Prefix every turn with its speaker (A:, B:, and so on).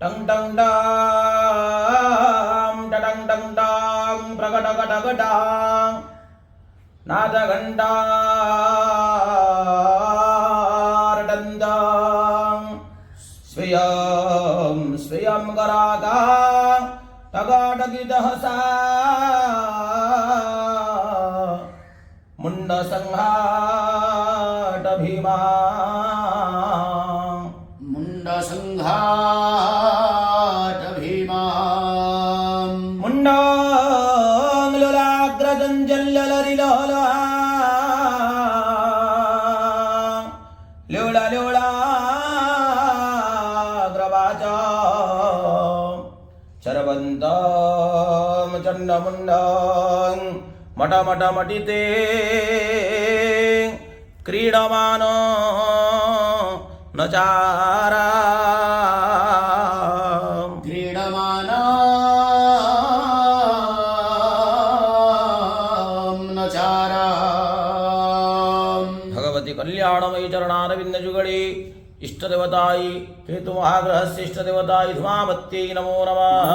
A: टंग टंग डाम टंग टंग डाम प्रकट कटक डाम नाद घंटारडंदाम स्वयं स्वयं करागा टगाटगिदहसा मुंड संहाट भीमा
B: मुंड संघाट भीमा
A: मुंडाग्रजंजल्लरिलोला लोला लोला ग्रवाचा चरवंतम चंडमुंडं मठ मठ मटिते क्रीडमान नचारा
B: क्रीडमाना नचारा
A: भगवती कल्याणमयी चरणारविंदजुगळे इष्टदेवतायै हेतु महाग्रहस्य इष्टदेवतायै धूमावत्यै नमो नमः।